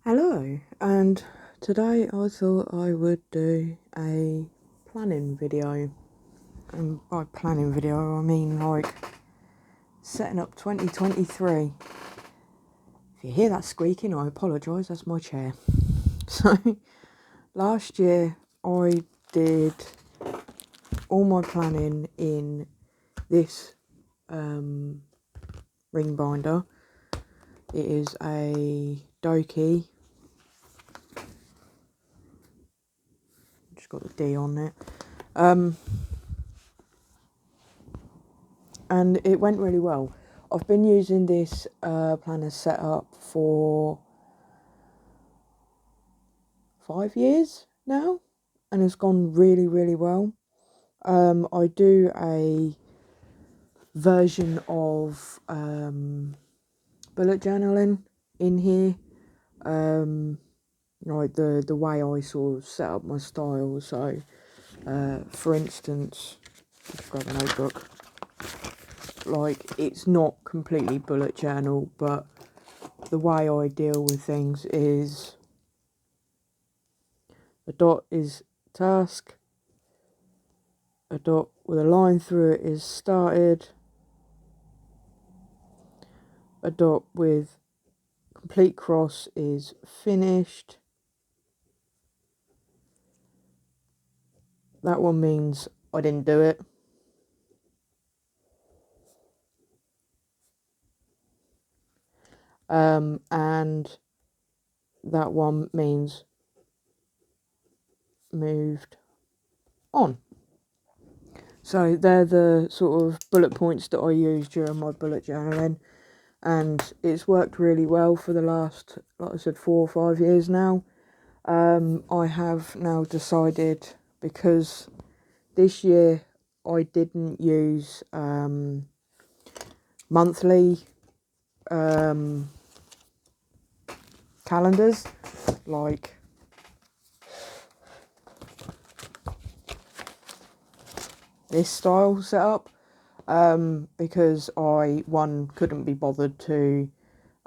Hello, and today I thought I would do a planning video. And by planning video, I mean like setting up 2023. If you hear that squeaking, I apologise, that's my chair. So, last year I did all my planning in this ring binder. It is a Doki. Just got the D on it. And it went really well. I've been using this planner setup for 5 years now, and it's gone really, really well. I do a version of bullet journaling in here, like the way I sort of set up my style. So, for instance, just grab a notebook. Like, it's not completely bullet journal, but the way I deal with things is a dot is task, a dot with a line through it is started, a dot with complete cross is finished. That one means I didn't do it. And that one means moved on. So they're the sort of bullet points that I use during my bullet journaling, and it's worked really well for the last, like I said, 4 or 5 years now. I have now decided, because this year I didn't use monthly calendars like this style setup, because I, one, couldn't be bothered to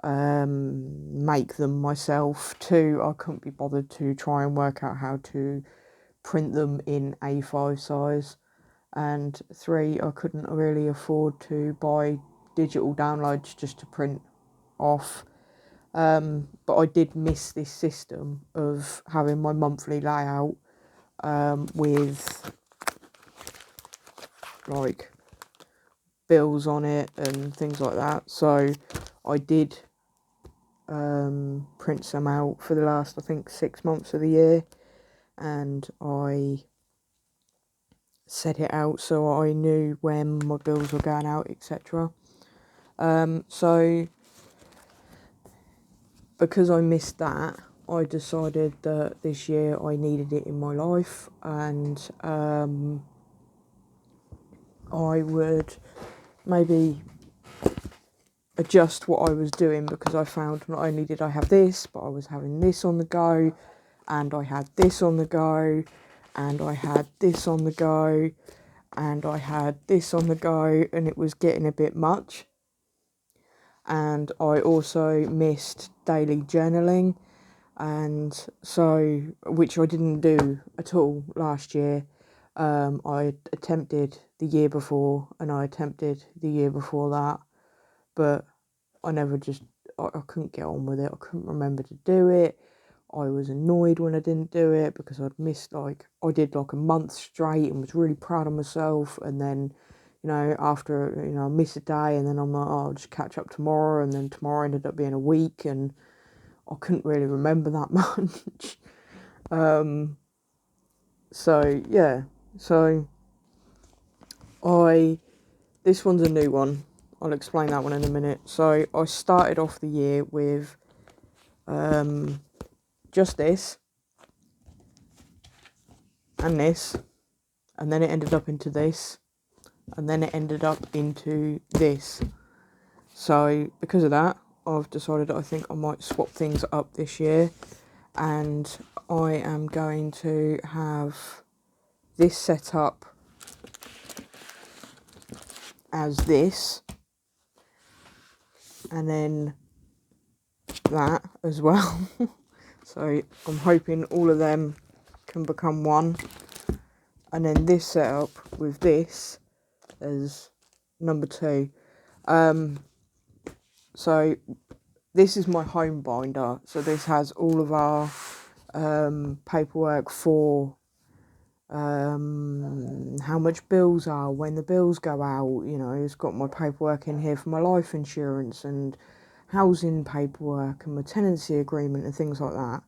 make them myself. 2, I couldn't be bothered to try and work out how to print them in A5 size, and 3, I couldn't really afford to buy digital downloads just to print off. But I did miss this system of having my monthly layout with like bills on it and things like that. So I did print some out for the last, I think, 6 months of the year, and I set it out so I knew when my bills were going out, etc. So because I missed that, I decided that this year I needed it in my life, and I would maybe adjust what I was doing, because I found not only did I have this, but I was having this on the go, and I had this on the go, and I had this on the go, and I had this on the go, and it was getting a bit much. And I also missed daily journaling, and so, which I didn't do at all last year. I attempted the year before, and I attempted the year before that, but I never just, I couldn't get on with it. I couldn't remember to do it. I was annoyed when I didn't do it, because I'd missed, like, I did like a month straight and was really proud of myself, and then, you know, after, you know, I miss a day, and then I'm like, oh, I'll just catch up tomorrow, and then tomorrow ended up being a week, and I couldn't really remember that much. So yeah, so this one's a new one. I'll explain that one in a minute. So I started off the year with just this and this, and then it ended up into this, and then it ended up into this. So because of that, I've decided I think I might swap things up this year, and I am going to have this set up as this, and then that as well. So I'm hoping all of them can become one. And then this setup with this as number 2. So this is my home binder. So this has all of our paperwork for how much bills are, when the bills go out. You know, it's got my paperwork in here for my life insurance and housing paperwork and my tenancy agreement and things like that.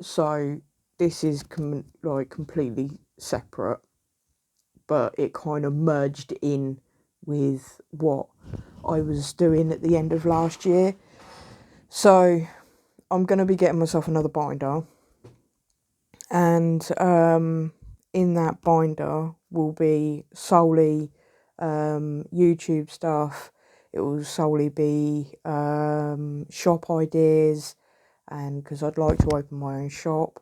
So this is completely separate, but it kind of merged in with what I was doing at the end of last year. So I'm going to be getting myself another binder, and in that binder will be solely YouTube stuff. It will solely be shop ideas, and because I'd like to open my own shop.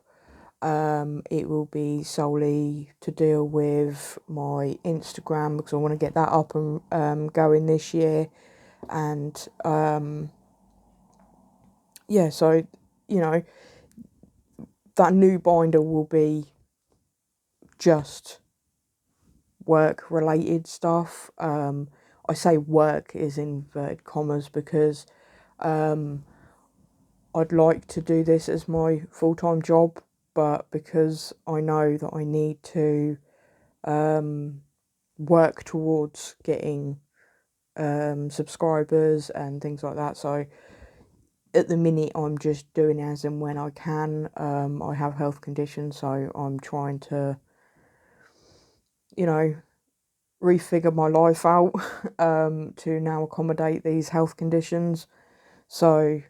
It will be solely to deal with my Instagram, because I want to get that up and going this year. And yeah, so you know, that new binder will be just work related stuff. I say work is in inverted commas because I'd like to do this as my full-time job, but because I know that I need to work towards getting subscribers and things like that, so at the minute I'm just doing as and when I can. I have health conditions, so I'm trying to, you know, refigure my life out to now accommodate these health conditions. So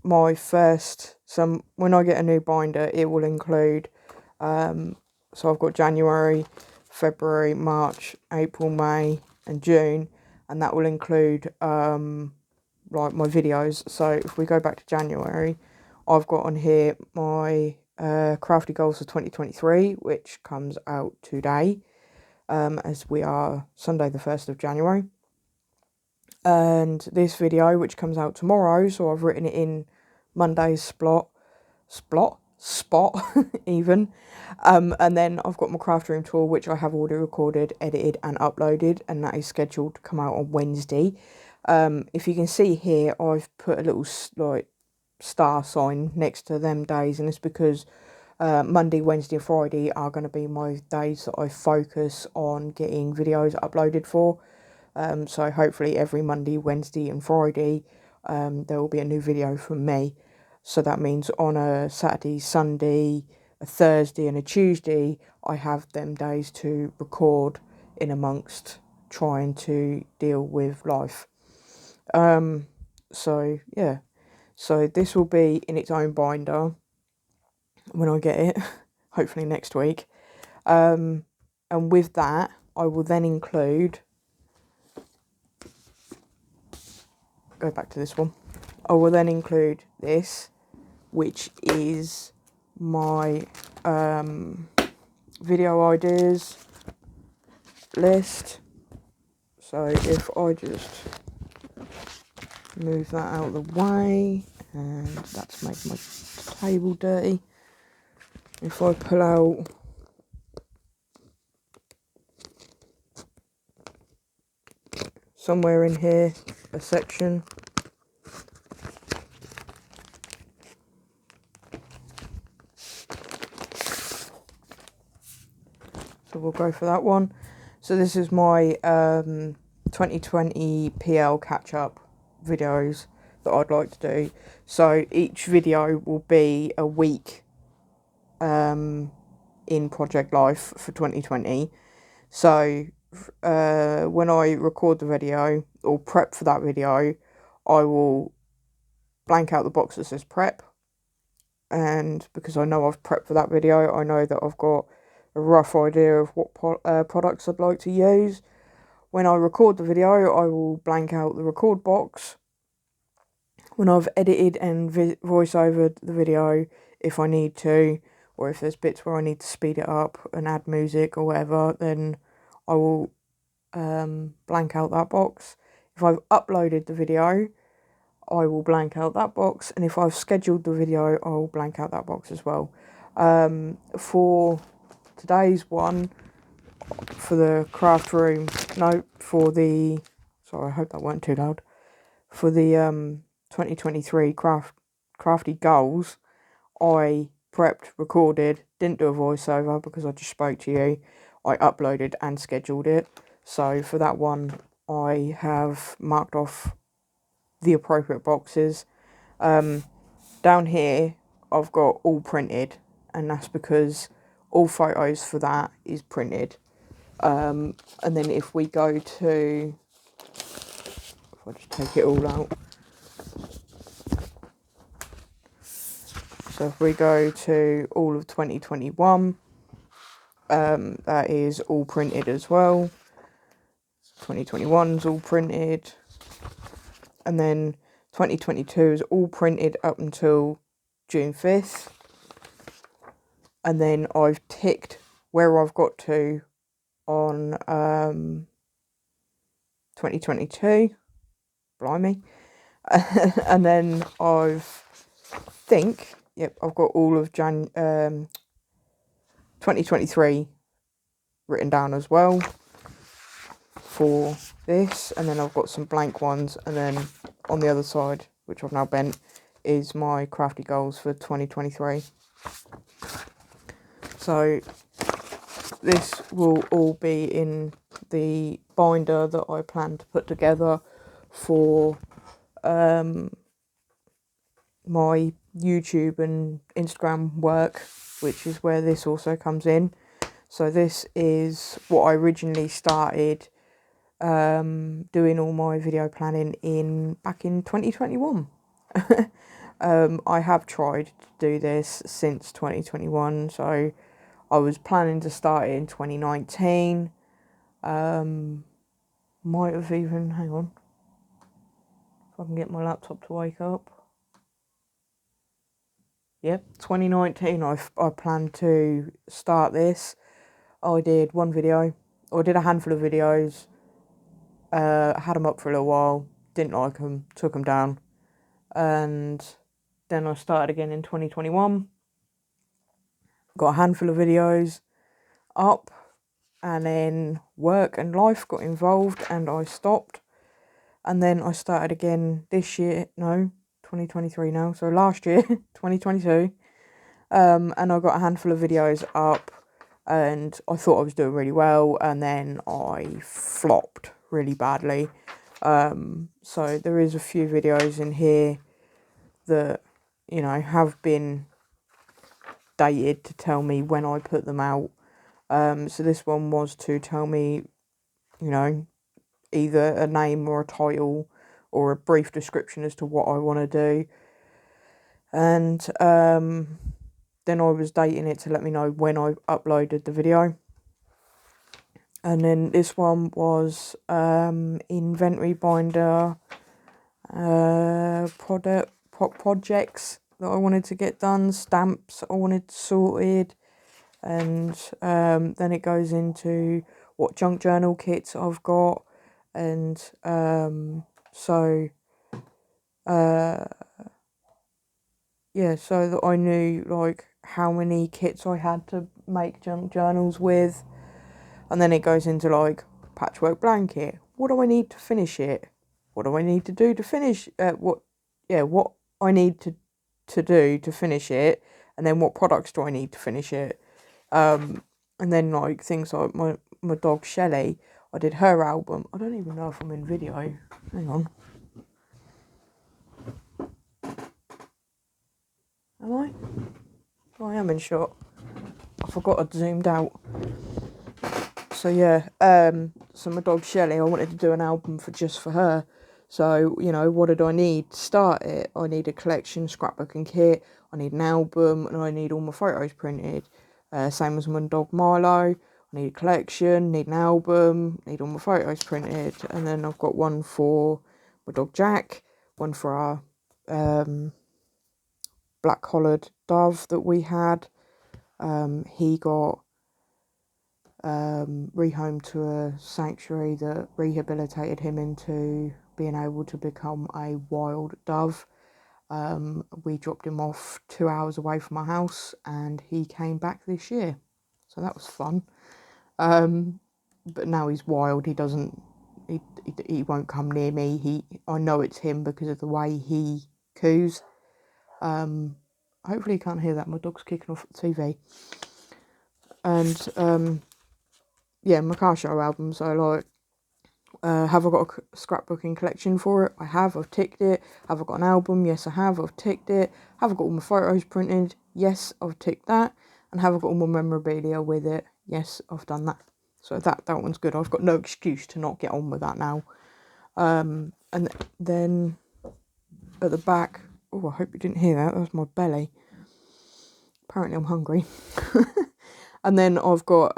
my first, when I get a new binder, it will include so I've got January, February, March, April, May and June, and that will include like my videos. So if we go back to January, I've got on here my crafty goals for 2023, which comes out today, as we are Sunday the 1st of January. And this video, which comes out tomorrow, so I've written it in Monday's spot even. And then I've got my craft room tour, which I have already recorded, edited and uploaded, and that is scheduled to come out on Wednesday. If you can see here, I've put a little like star sign next to them days, and it's because Monday, Wednesday and Friday are going to be my days that I focus on getting videos uploaded for. So hopefully every Monday, Wednesday and Friday there will be a new video from me. So that means on a Saturday, Sunday, a Thursday and a Tuesday, I have them days to record in amongst trying to deal with life. So yeah, so this will be in its own binder when I get it, hopefully next week. And with that, I will then include, go back to this one, I will then include this, which is my video ideas list. So if I just move that out of the way, and that's making my table dirty. If I pull out somewhere in here a section, so we'll go for that one. So this is my 2020 PL catch-up videos that I'd like to do. So each video will be a week in Project Life for 2020. So when I record the video or prep for that video, I will blank out the box that says prep, and because I know I've prepped for that video, I know that I've got a rough idea of what products I'd like to use. When I record the video, I will blank out the record box. When I've edited and voice over the video, if I need to, or if there's bits where I need to speed it up and add music or whatever, then I will blank out that box. If I've uploaded the video, I will blank out that box, and if I've scheduled the video, I'll blank out that box as well. For today's one, for the craft room, no, for the, sorry, I hope that weren't too loud, for the 2023 crafty goals, I prepped, recorded, didn't do a voiceover because I just spoke to you. I uploaded and scheduled it. So for that one, I have marked off the appropriate boxes. Down here, I've got all printed, and that's because all photos for that is printed. And then if we go to, if I just take it all out. So if we go to all of 2021, that is all printed as well. 2021's all printed. And then 2022 is all printed up until June 5th. And then I've ticked where I've got to on 2022. Blimey. And then I've got all of 2023 written down as well for this, and then I've got some blank ones, and then on the other side, which I've now bent, is my crafty goals for 2023. So this will all be in the binder that I plan to put together for my YouTube and Instagram work, which is where this also comes in. So this is what I originally started doing all my video planning back in 2021. I have tried to do this since 2021, so I was planning to start it in 2019. Might have even, hang on, if I can get my laptop to wake up. Yep, 2019 I planned to start this. I did one video, or I did a handful of videos, had them up for a little while, didn't like them, took them down, and then I started again in 2021, got a handful of videos up, and then work and life got involved and I stopped, and then I started again this year, no, 2023 now, so last year, 2022, and I got a handful of videos up, and I thought I was doing really well, and then I flopped really badly. So there is a few videos in here that, you know, have been dated to tell me when I put them out. So this one was to tell me, you know, either a name or a title or a brief description as to what I want to do. And then I was dating it to let me know when I uploaded the video. And then this one was inventory binder projects that I wanted to get done, stamps I wanted sorted, and then it goes into what junk journal kits I've got, and yeah, so that I knew like how many kits I had to make junk journals with. And then it goes into like patchwork blanket. What do I need to finish it? What do I need to do to finish what I need to do to finish it, and then what products do I need to finish it? And then like things like my dog Shelley, I did her album. I don't even know if I'm in video. Hang on. Am I? Oh, I am in shot. I forgot I'd zoomed out. So yeah, so my dog Shelley, I wanted to do an album just for her. So, you know, what did I need to start it? I need a collection, scrapbook and kit, I need an album, and I need all my photos printed. Same as my dog Milo, I need a collection, need an album, need all my photos printed. And then I've got one for my dog Jack, one for our black-collared dove that we had. He got rehomed to a sanctuary that rehabilitated him into being able to become a wild dove. We dropped him off 2 hours away from my house and he came back this year. So that was fun. But now he's wild. He doesn't, he won't come near me. I know it's him because of the way he coos. Hopefully you can't hear that. My dog's kicking off the TV. And, yeah, my car show album. So, like, have I got a scrapbooking collection for it? I have. I've ticked it. Have I got an album? Yes, I have. I've ticked it. Have I got all my photos printed? Yes, I've ticked that. And have I got all my memorabilia with it? Yes, I've done that. So that one's good. I've got no excuse to not get on with that now. And then at the back, oh, I hope you didn't hear that. That was my belly. Apparently I'm hungry. And then I've got,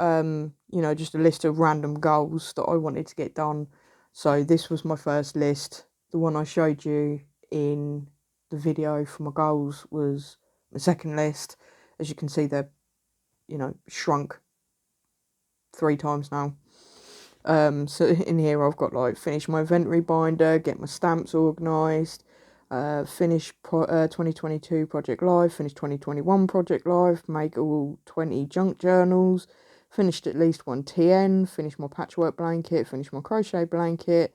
just a list of random goals that I wanted to get done. So this was my first list. The one I showed you in the video for my goals was my second list. As you can see, they're, shrunk 3 times now. So in here I've got like finish my inventory binder, get my stamps organised, finish 2022 Project Live, finish 2021 Project Live, make all 20 junk journals, finished at least 1 TN, finish my patchwork blanket, finish my crochet blanket,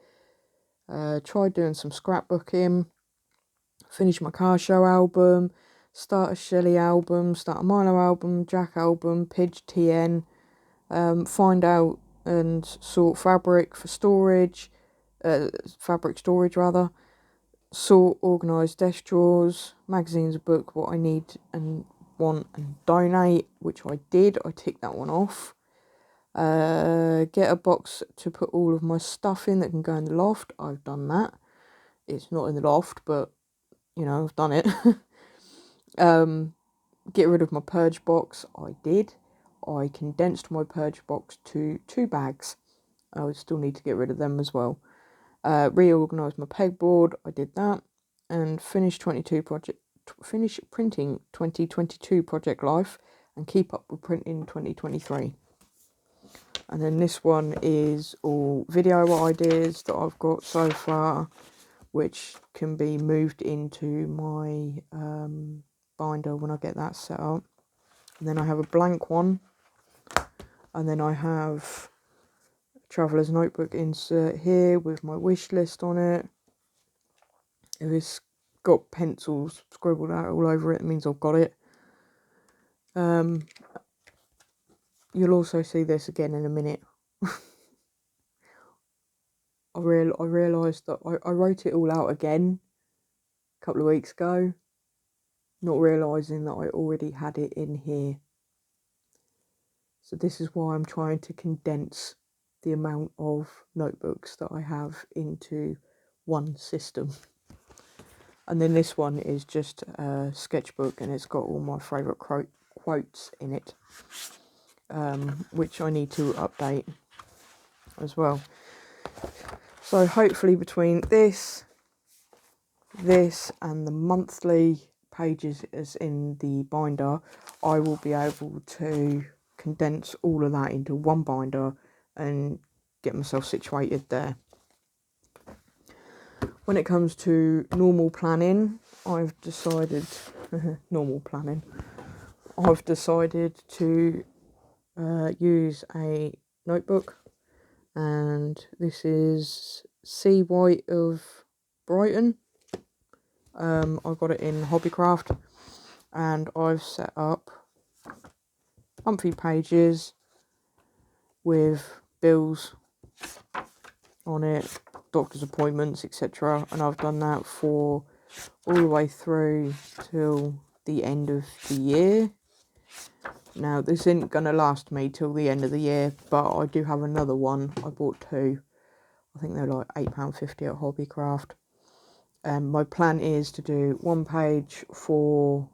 tried doing some scrapbooking, finish my car show album, start a Shelley album, start a Milo album, Jack album, Pidge TN, find out and sort fabric for storage, fabric storage rather, sort, organise desk drawers, magazines, a book, what I need and want and donate, which I did. I ticked that one off. Get a box to put all of my stuff in that can go in the loft. I've done that. It's not in the loft, but I've done it. Get rid of my purge box. I did. I condensed my purge box to 2 bags. I would still need to get rid of them as well. Reorganise my pegboard. I did that. And finish printing 2022 Project Life and keep up with printing 2023. And then this one is all video ideas that I've got so far, which can be moved into my binder when I get that set up. And then I have a blank one. And then I have a traveller's notebook insert here with my wish list on it. If it's got pencils scribbled out all over it, it means I've got it. You'll also see this again in a minute. I realised that I wrote it all out again a couple of weeks ago, not realising that I already had it in here. So this is why I'm trying to condense the amount of notebooks that I have into one system. And then this one is just a sketchbook and it's got all my favourite quotes in it, which I need to update as well. So hopefully between this and the monthly pages as in the binder, I will be able to condense all of that into one binder and get myself situated there. When it comes to normal planning, I've decided I've decided to use a notebook, and this is C. White of Brighton. I got it in Hobbycraft, and I've set up monthly pages with bills on it, doctor's appointments, etc. And I've done that for all the way through till the end of the year. Now, this isn't going to last me till the end of the year, but I do have another one. I bought 2. I think they're like £8.50 at Hobbycraft. My plan is to do 1 page for,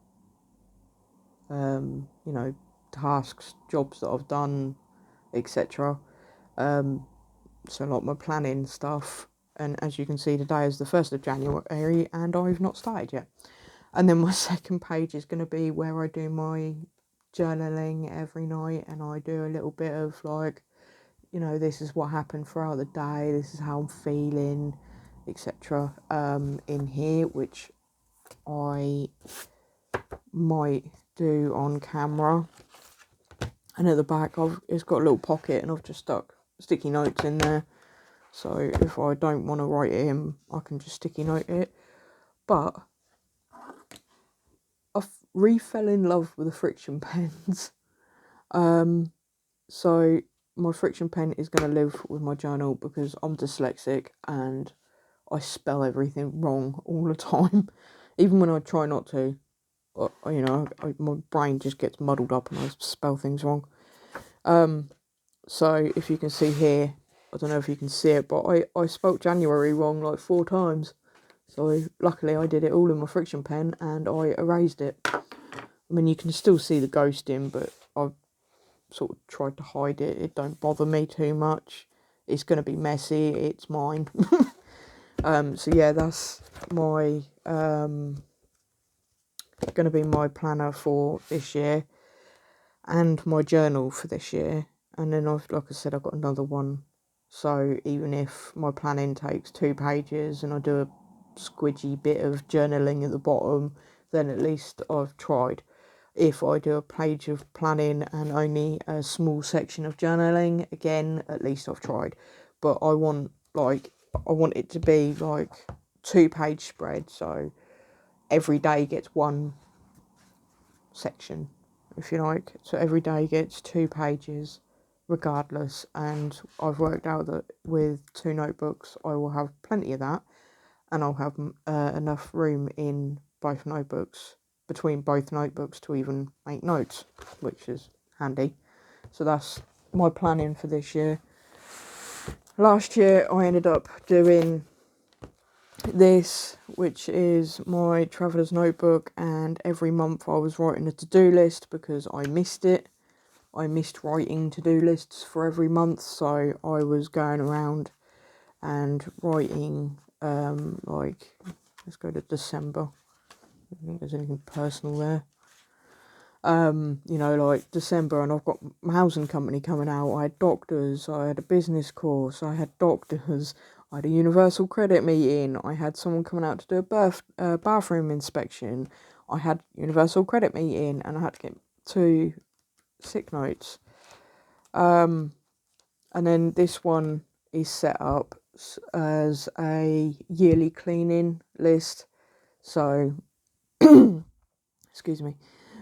tasks, jobs that I've done, etc. So like my planning stuff. And as you can see, today is the 1st of January and I've not started yet. And then my second page is going to be where I do my journaling every night, and I do a little bit of like, this is what happened throughout the day, this is how I'm feeling, etc. In here, which I might do on camera. And at the back, it's got a little pocket, and I've just stuck sticky notes in there. So if I don't want to write it in, I can just sticky note it. But I fell in love with the friction pens. So my friction pen is going to live with my journal because I'm dyslexic and I spell everything wrong all the time. Even when I try not to, my brain just gets muddled up and I spell things wrong. So if you can see here, I don't know if you can see it, but I spelt January wrong like 4 times. So luckily I did it all in my friction pen and I erased it. I mean, you can still see the ghosting, but I've sort of tried to hide it. It don't bother me too much. It's going to be messy. It's mine. So yeah, that's my going to be my planner for this year and my journal for this year. And then like I said, I've got another one. So even if my planning takes 2 pages and I do a squidgy bit of journaling at the bottom, then at least I've tried. If I do a page of planning and only a small section of journaling, again, at least I've tried. But I want it to be like 2-page spread, so every day gets 1 section, if you like. So every day gets 2 pages regardless, and I've worked out that with 2 notebooks I will have plenty of that, and I'll have enough room in both notebooks, between both notebooks, to even make notes, which is handy. So that's my planning for this year. Last year I ended up doing this, which is my traveller's notebook, and every month I was writing a to-do list because I missed it. I missed writing to-do lists for every month, so I was going around and writing, let's go to December. I don't think there's anything personal there. Like December, and I've got my housing company coming out. I had doctors, I had a business course, I had doctors, I had a universal credit meeting, I had someone coming out to do a bathroom inspection, I had universal credit meeting, and I had to get 2 sick notes. And then this one is set up as a yearly cleaning list. So, excuse me.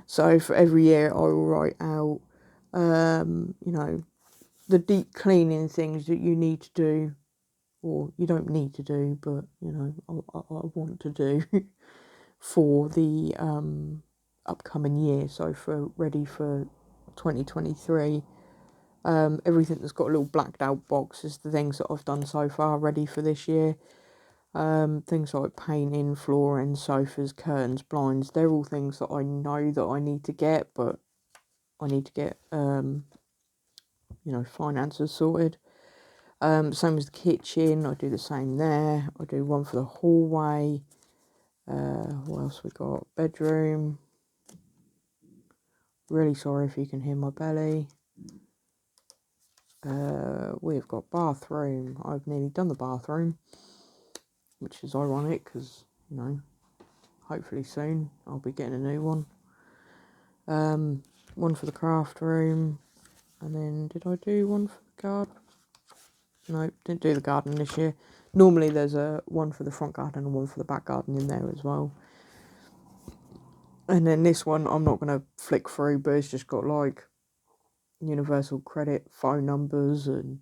So for every year I will write out, the deep cleaning things that you need to do, or you don't need to do, but, I want to do for the upcoming year. So ready for 2023. Everything that's got a little blacked out box is the things that I've done so far, ready for this year. Things like painting, flooring, sofas, curtains, blinds, they're all things that I know that I need to get, but I need to get, finances sorted. Same as the kitchen, I do the same there. I do one for the hallway. What else we got? Bedroom. Really sorry if you can hear my belly. We've got bathroom. I've nearly done the bathroom, which is ironic because, hopefully soon I'll be getting a new one. One for the craft room. And then, did I do one for the garden? No, didn't do the garden this year. Normally there's one for the front garden and one for the back garden in there as well. And then this one I'm not going to flick through, but it's just got like universal credit phone numbers and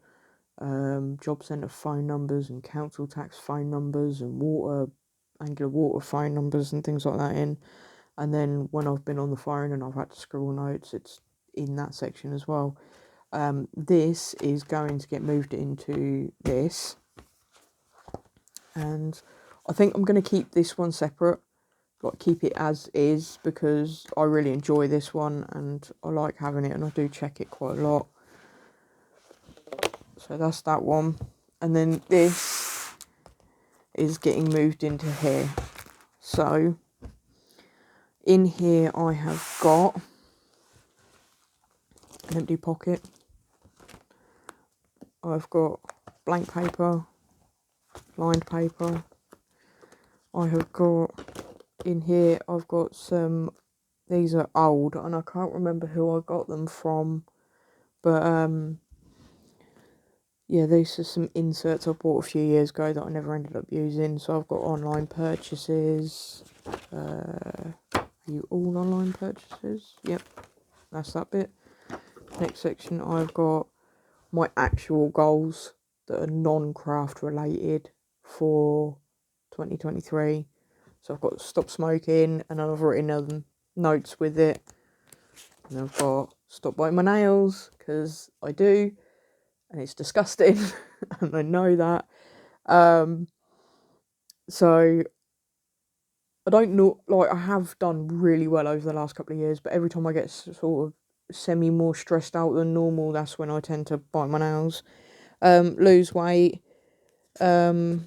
job centre phone numbers and council tax phone numbers and Angular water phone numbers and things like that in. And then when I've been on the phone and I've had to scribble notes, it's in that section as well. This is going to get moved into this, and I think I'm going to keep this one separate, keep it as is, because I really enjoy this one and I like having it, and I do check it quite a lot. So that's that one. And then this is getting moved into here. So in here I have got an empty pocket. I've got blank paper, lined paper. I have got in here, I've got some, these are old and I can't remember who I got them from, but yeah, these are some inserts I bought a few years ago that I never ended up using. So I've got online purchases. Are you all online purchases? Yep, that's that bit. Next section, I've got my actual goals that are non-craft related for 2023. So I've got stop smoking, and I've written notes with it. And I've got stop biting my nails, because I do, and it's disgusting, and I know that. So I don't know, like, I have done really well over the last couple of years, but every time I get sort of semi more stressed out than normal, that's when I tend to bite my nails. Lose weight, get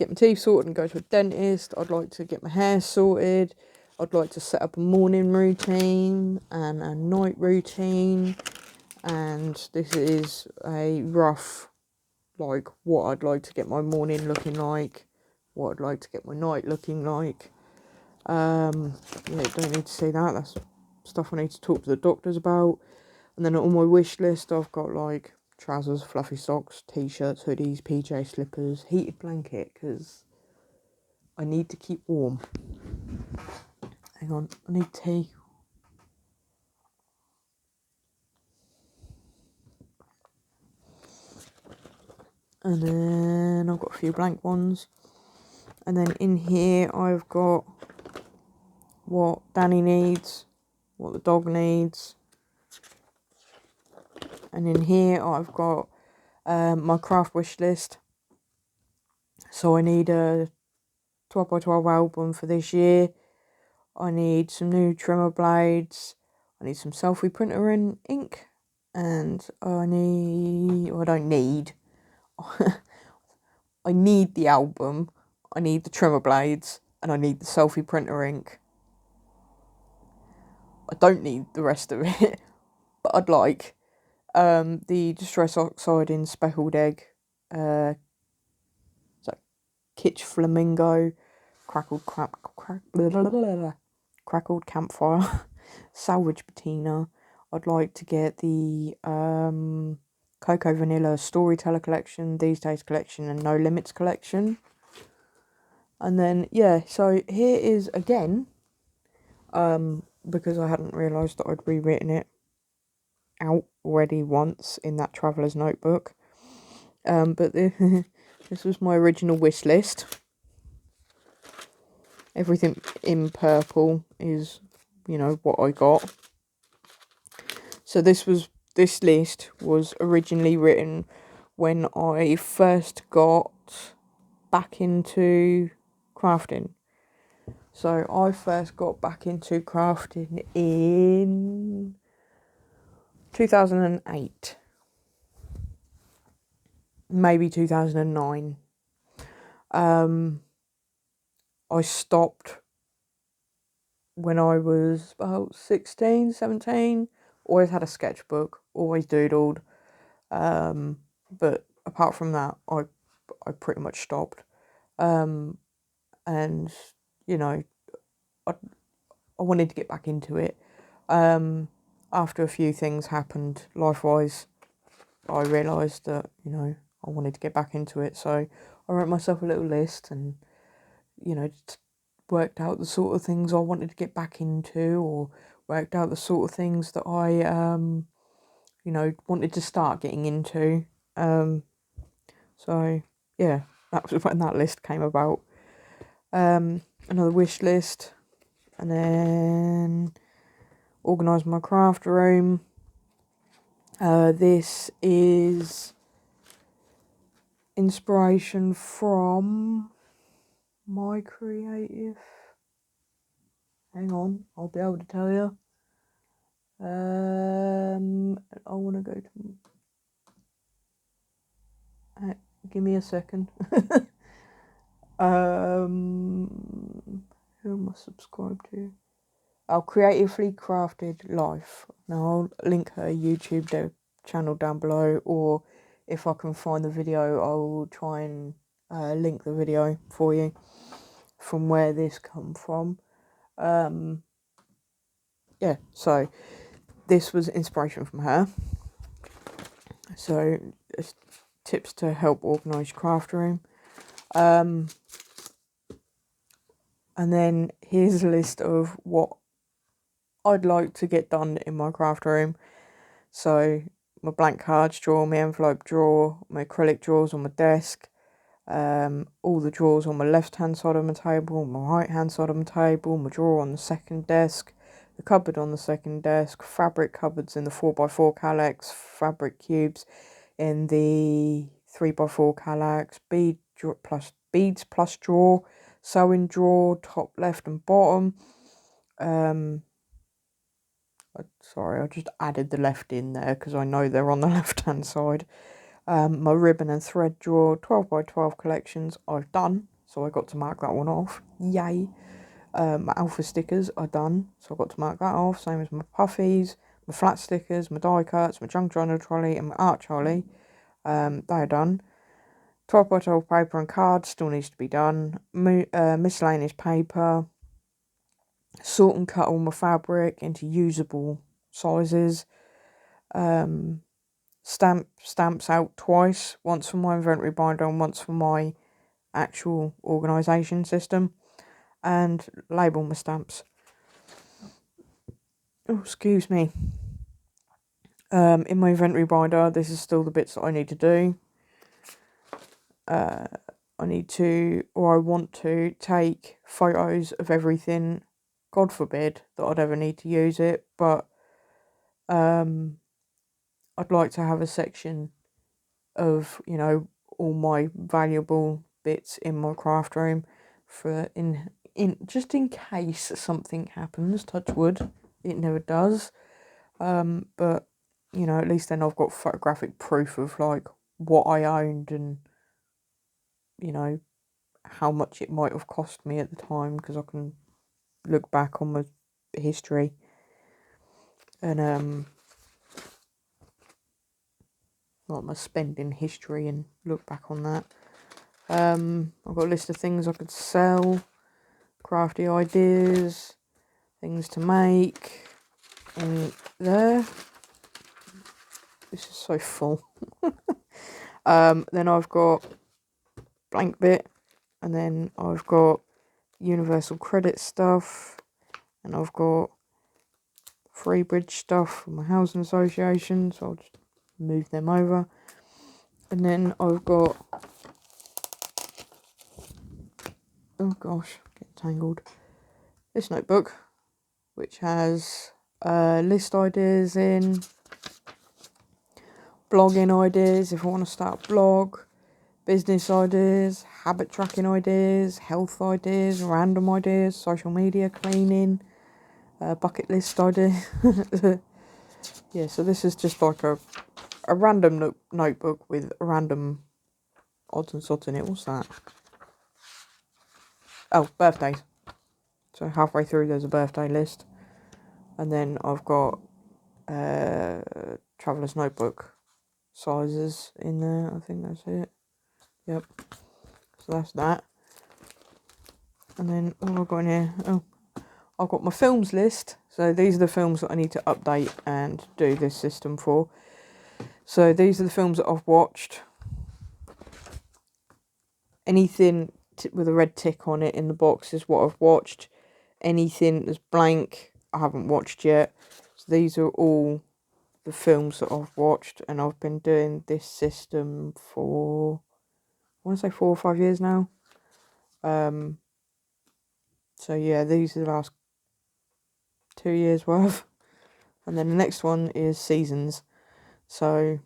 my teeth sorted and go to a dentist. I'd like to get my hair sorted. I'd like to set up a morning routine and a night routine. And this is a rough, like, what I'd like to get my morning looking like, what I'd like to get my night looking like. Yeah, don't need to say that. That's stuff I need to talk to the doctors about. And then on my wish list, I've got like trousers, fluffy socks, t-shirts, hoodies, PJ slippers, heated blanket, because I need to keep warm. Hang on, I need tea. And then I've got a few blank ones. And then in here, I've got what Danny needs, what the dog needs. And in here, I've got my craft wish list. So I need a 12x12 album for this year. I need some new trimmer blades. I need some selfie printer and ink. And I don't need, I need the album, I need the trimmer blades, and I need the selfie printer ink. I don't need the rest of it, but I'd like the Distress Oxide in Speckled Egg, Kitsch Flamingo, Crackled Campfire, Salvage Patina. I'd like to get the Cocoa Vanilla Storyteller collection, These Days collection, and No Limits collection. And then, yeah, so here is again, because I hadn't realised that I'd rewritten it out already once in that Traveller's Notebook. But this was my original wish list. Everything in purple is, what I got. So this list was originally written when I first got back into crafting. So I first got back into crafting in 2008, maybe 2009. I stopped when I was about 16, 17. Always had a sketchbook, always doodled. But apart from that, I pretty much stopped. And, I wanted to get back into it. After a few things happened life-wise, I realised that, I wanted to get back into it. So I wrote myself a little list and, worked out the sort of things I wanted to get back into, or worked out the sort of things that I, wanted to start getting into. So, yeah, that was when that list came about. Another wish list, and then organise my craft room. This is inspiration from my creative. Hang on, I'll be able to tell you. I want to go to. Give me a second. Who am I subscribed to? Our Creatively Crafted Life. Now I'll link her YouTube channel down below, or if I can find the video, I will try and link the video for you from where this come from. Yeah, so this was inspiration from her. So tips to help organise your craft room. And then here's a list of what I'd like to get done in my craft room. So my blank cards drawer, my envelope drawer, my acrylic drawers on my desk, all the drawers on my left hand side of my table, my right hand side of my table, my drawer on the second desk, the cupboard on the second desk, fabric cupboards in the 4x4 Kallax, fabric cubes in the 3x4 Kallax, beads plus drawer, sewing drawer, top left and bottom. Sorry, I just added the left in there because I know they're on the left hand side. My ribbon and thread drawer, 12x12 collections I've done, so I got to mark that one off. Yay! My alpha stickers are done, so I got to mark that off. Same as my puffies, my flat stickers, my die cuts, my junk journal trolley, and my art trolley. They are done. 12x12 paper and cards still needs to be done. Miscellaneous paper. Sort and cut all my fabric into usable sizes. Stamps out twice, once for my inventory binder and once for my actual organisation system, and label my stamps. Oh, excuse me. In my inventory binder, this is still the bits that I need to do. I want to take photos of everything. God forbid that I'd ever need to use it, but I'd like to have a section of, all my valuable bits in my craft room for in just in case something happens. Touch wood, it never does. But at least then I've got photographic proof of like what I owned and how much it might have cost me at the time, because I can look back on my history and like my spending history and look back on that. I've got a list of things I could sell, crafty ideas, things to make, and there. This is so full. Then I've got blank bit, and then I've got universal credit stuff, and I've got Freebridge stuff from my housing association, so I'll just move them over. And then I've got, oh gosh, get tangled, this notebook, which has list ideas in, blogging ideas if I want to start a blog, business ideas, habit tracking ideas, health ideas, random ideas, social media cleaning, bucket list ideas. Yeah, so this is just like a random notebook with random odds and sods in it. What's that? Oh, birthdays. So halfway through there's a birthday list. And then I've got traveller's notebook sizes in there. I think that's it. Yep. So that's that. And then what have I got in here? Oh, I've got my films list. So these are the films that I need to update and do this system for. So these are the films that I've watched. Anything with a red tick on it in the box is what I've watched. Anything that's blank, I haven't watched yet. So these are all the films that I've watched, and I've been doing this system for, I want to say 4 or 5 years now. So yeah, these are the last 2 years worth. And then the next one is seasons. So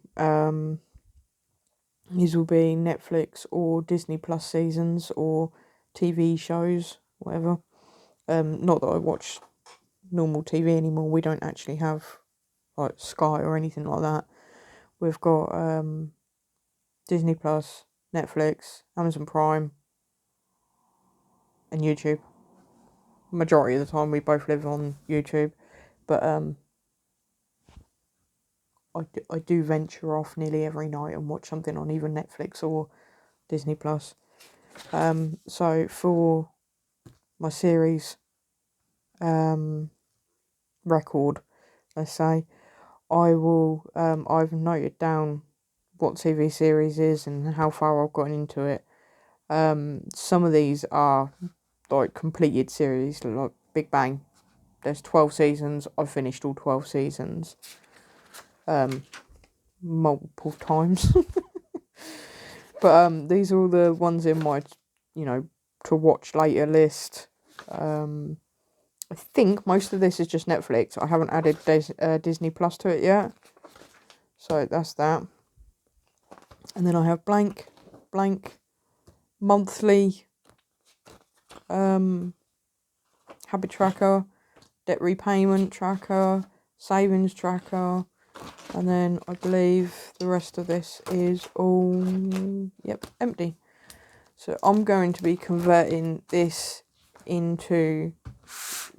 these will be Netflix or Disney Plus seasons or TV shows, whatever. Not that I watch normal TV anymore. We don't actually have like Sky or anything like that. We've got Disney Plus, Netflix, Amazon Prime, and YouTube. Majority of the time we both live on YouTube, but I do venture off nearly every night and watch something on either Netflix or Disney Plus. So for my series record, let's say, I've noted down what TV series is and how far I've gotten into it. Some of these are like completed series, like Big Bang. There's 12 seasons. I've finished all 12 seasons. Multiple times. But these are all the ones in my, to watch later list. I think most of this is just Netflix. I haven't added Disney Plus to it yet. So that's that. And then I have blank, monthly, habit tracker, debt repayment tracker, savings tracker, and then I believe the rest of this is all, empty. So I'm going to be converting this into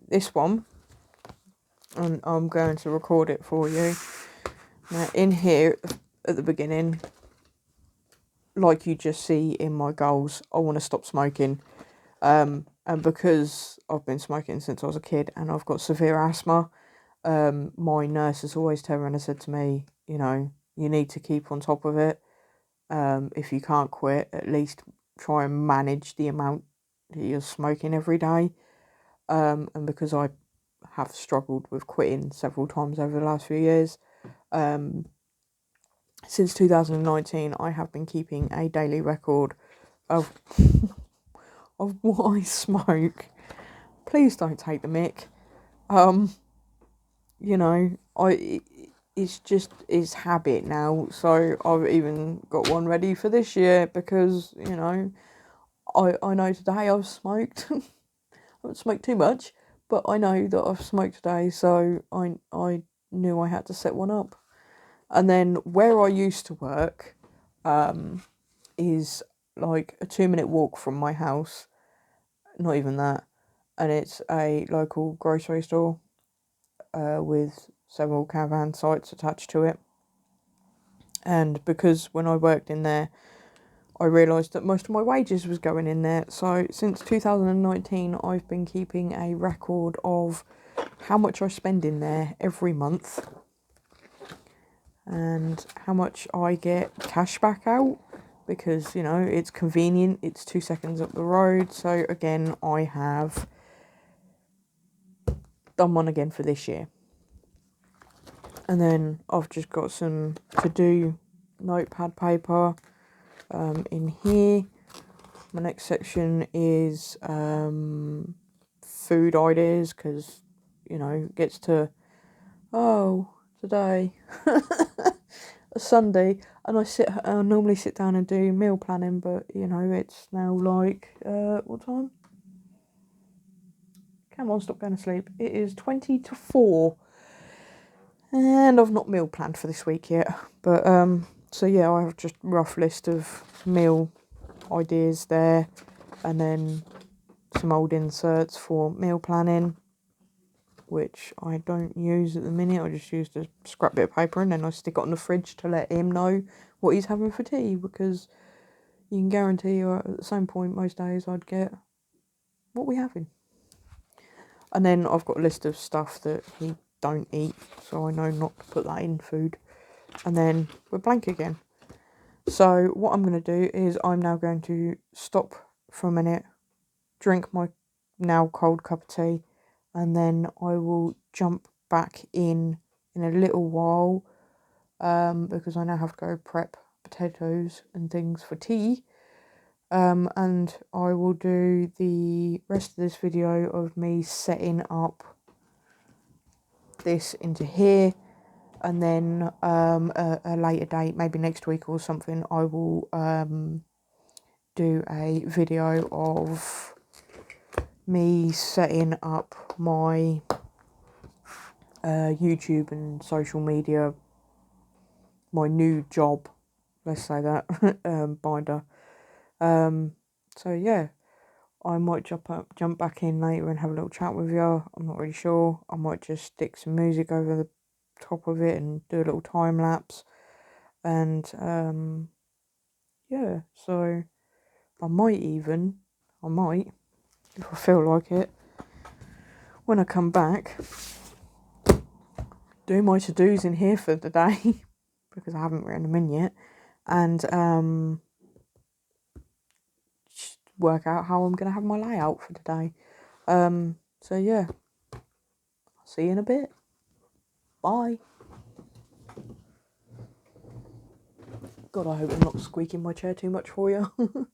this one, and I'm going to record it for you. Now in here at the beginning, like you just see in my goals, I want to stop smoking. And because I've been smoking since I was a kid and I've got severe asthma, my nurse has always turned around and said to me, you need to keep on top of it. If you can't quit, at least try and manage the amount that you're smoking every day. And because I have struggled with quitting several times over the last few years, since 2019, I have been keeping a daily record of of what I smoke. Please don't take the mic. It's habit now. So I've even got one ready for this year because, I know today I've smoked. I haven't smoked too much, but I know that I've smoked today, so I knew I had to set one up. And then where I used to work is like a 2-minute walk from my house. Not even that. And it's a local grocery store with several caravan sites attached to it. And because when I worked in there, I realised that most of my wages was going in there. So since 2019, I've been keeping a record of how much I spend in there every month and how much I get cash back out, because, it's convenient. It's 2 seconds up the road. So again, I have done one again for this year. And then I've just got some to-do notepad paper in here. My next section is food ideas, because, it gets to, today, a Sunday, and I normally sit down and do meal planning, but, it's now like, what time? Come on, stop going to sleep. It is 20 to 4. And I've not meal planned for this week yet. But, so yeah, I have just a rough list of meal ideas there. And then some old inserts for meal planning, which I don't use at the minute. I just use a scrap bit of paper and then I stick it on the fridge to let him know what he's having for tea. Because you can guarantee at the same point most days I'd get, what we having? And then I've got a list of stuff that he don't eat, so I know not to put that in food. And then we're blank again. So what I'm going to do is I'm now going to stop for a minute, drink my now cold cup of tea, and then I will jump back in a little while, because I now have to go prep potatoes and things for tea. And I will do the rest of this video of me setting up this into here, and then a later date, maybe next week or something, I will do a video of me setting up my YouTube and social media, my new job, let's say that, binder. So yeah, I might jump back in later and have a little chat with you. I'm not really sure. I might just stick some music over top of it and do a little time lapse. And yeah, so I might, if I feel like it, when I come back, do my to-dos in here for the day because I haven't written them in yet, and work out how I'm going to have my layout for the day. So yeah, I'll see you in a bit. Bye. God, I hope I'm not squeaking my chair too much for you.